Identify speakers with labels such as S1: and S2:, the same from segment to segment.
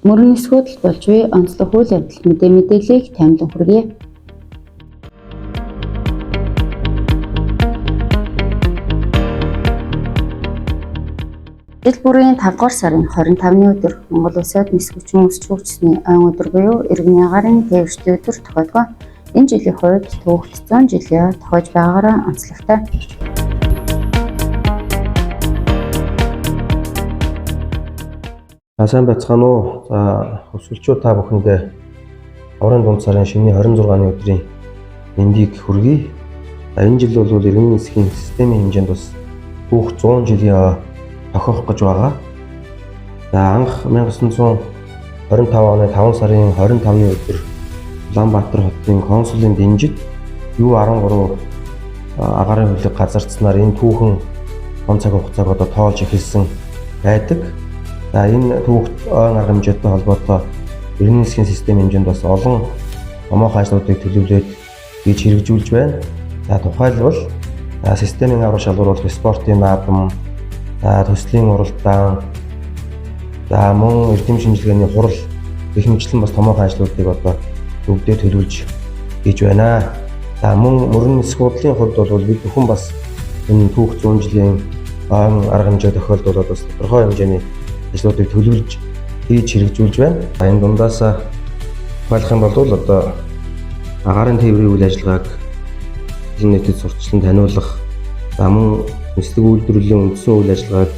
S1: Мөрөн нисгүүдэл болж буй онцлог үйл явдал мэдээллийг таймлан хүргэе. Жил бүрийн 5 дугаар сарын 25-ны өдөр Монгол улсад нисгүүчэн өсч хөгжсөний ойн өдөр буюу иргэний агаарын тээвэрлэлийн өдөр тохиолдгоо. Энэ жилийн хувьд түүхт 100 жилийн тохиож байгаагаараа онцлогтой.
S2: Сайн байцгаана уу? За хөсвөлчөө та бүхэндээ аврын дунд сарын шинэ 26-ны өдрийн мэндийг хүргэе. Энэ жил бол иргэний нисхийн системийн хэмжээнд бас түүх 100 жилийн тохиох гэж байгаа. За анх 1925 оны 5 сарын 25-ны өдөр Улаанбаатар хотын консулын дэнжид U13 агаарын хөлөг газардсанаар энэ түүхэн он цаг хугацааг одоо тоолж эхэлсэн байдаг. За энэ түүхт ойн арга хэмжээтэй холбоотой иргэний нисхийн системийн хэмжээнд бас олон томоохон ажлуудыг төлөвлөд хийж хэрэгжүүлж байна. За тухайлбал системийн аврах шалгуур бол спортын наадам, төслийн уралдаан, за мөн эрдэм шинжилгээний хурал гэх мэтлэн бас томоохон ажлуудыг одоо бүгдээ төлөвлөж хийж байна. За мөн мөрөн нисгүүдэлийн хувьд бол бид бүхэн бас энэ түүх 100 жилийн ойн арга хэмжээ тохиолдолд бас тодорхой хэмжээний ажлуудыг төлөвлөж хийж хэрэгжүүлж байна. Энэ дундаас тухайлах юм бол одоо агаарын тээврийн үйл ажиллагааг олон нийтэд сурталчлан таниулах, за мөн нислэг үйлдвэрлэлийн үндсэн үйл ажиллагааг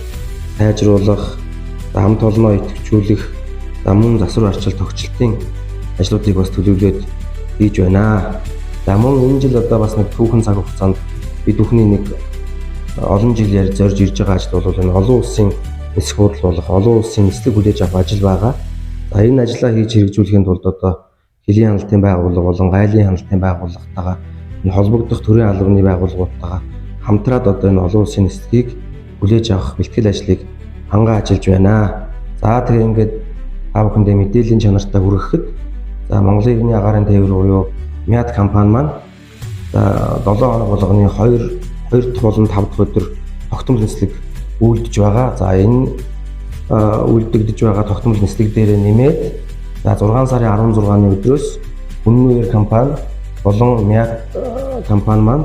S2: сайжруулах, хамт олноо идэвхжүүлэх, за мөн засвар арчил тогтчлтын ажлуудыг бас төлөвлөд хийж байна. За мөн энэ жил одоо бас нэг түүхэн цаг хугацаанд бид бүхний нэг олон жил ярьж зорж ирж байгаа ажил бол энэ олон улсын нисэх хурал болох олон улсын нислэг хүлээж авах ажил байгаа. За энэ ажлаа хийж хэрэгжүүлэхийн тулд одоо хөлийн хяналтын байгууллага болон гайлын хяналтын байгууллагатайгаа энэ холбогдох төрийн албаны байгууллагуудтайгаа хамтраад одоо энэ олон улсын нислэгийг хүлээж авах бэлтгэл ажлыг хангаа ажиллаж байна. За тэгээ ингээд та бүхэндээ мэдээллийн чанартай хүргэхэд за Монголын иргэний агаарын тээвэр буюу МЯД компани маань за 7 хоног болгоны 2 дахь болон 5 дахь өдөр тогтмол нислэг үйлдэж байгаа. За энэ үйлдэгдэж байгаа тогтмол нислэг дээр нэмээд за 6 сарын 16-ны өдрөөс Үнэн компани болон МЯД компани маань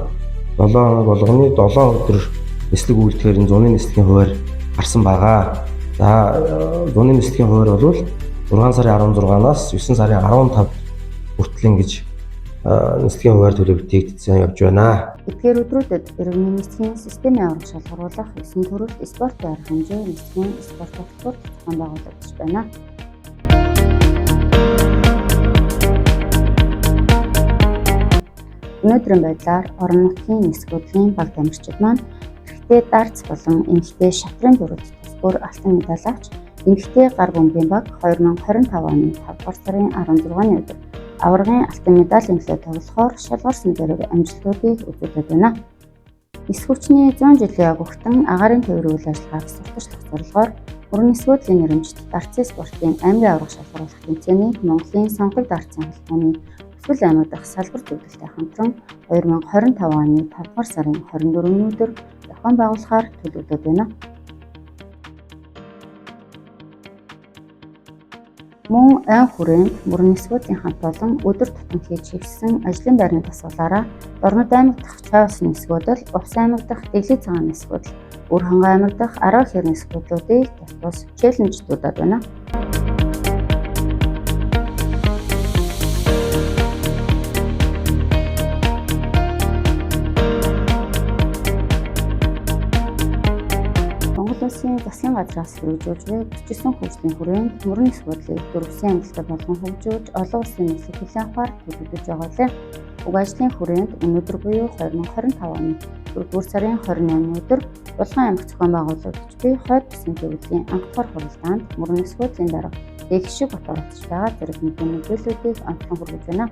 S2: 7 хоног болгоны 7 өдөр нислэг үйлдэхээр зуны нислэгийн хуваар гарсан байгаа. За зуны нислэгийн хуваар бол 6 сарын 16-наас 9 сарын 15 хүртэл ингэж нислэгийн хуваар төлөвлөлтийг явж байна.
S1: Эдгээр өдрүүдэд иргэний нисхийн системийн аврах шалгаруулах 9 төрөлт спортын арга хэмжээ нисхийн спорт тогтворт зохион байгуулагдаж байна. Өнөөдрийн байдлаар орон нутгийн нисгүүдлийн баг тамирчид маань эрэгтэй дартс болон эмэгтэй шатрын дүрд тус бүр алтан медаль авч эмэгтэй гар бөмбөгийн баг 2025 оны 5 дугаар сарын 16-ны өдөр аваргын алтан медалийн төлөө тоглохоор шалгарсан зэрэг амжилтуудыг үзүүлээд байна. Нисгүүчний 100 жилийн өгөхтөн агаарын тээврийн үйл ажиллагааг сурталчлах зорилгоор мөрөн нисгүүдлийн нэрэмжит дартсын спортын аймгийн аврах шалгаруулах тэмцээний Монголын сонгог дартсын холбооны Өсвөл аймаг дахь салбар зөвлөлтөй хамтран 2025 оны 5 дугаар сарын 24-ний өдөр зохион байгуулахаар төлөвлөдөд байна. Мөн айн хүрээнд мөрөн нисгүүдийн хамт олон өдөр тутам хийж хэвшсэн ажлын байрны дасгалаараа Дорнод аймаг дахь Чавс нисгүүдэл, Увс аймаг дахь Дэглэг цагаан нисгүүдэл, Үр хангай аймаг дахь Арга хэр нисгүүдлүүдийг тус челленждуудад байна. Улсын засгийн газраас хэрэгжүүлж буй 49 хөгжлийн хүрээнд мөрөн нисгүүдлийг дөрвсөн амжилттай болгон хөгжүүлж олон улсын нислэг хүлээн авахар төлөвлөж байгаа лээ. Уг ажлын хүрээнд өнөөдөр буюу 2025 оны 4 сарын 28-ны өдөр Булган аймаг зохион байгуулагдж буй хойд бүсийн төвлөлийн анх дахь хуралдаанд мөрөн нисгүүдлийн дарга Дэглэг шиг бот оролцож байгаа зэрэг мэдээллүүдийг онцлон хүргэж байна.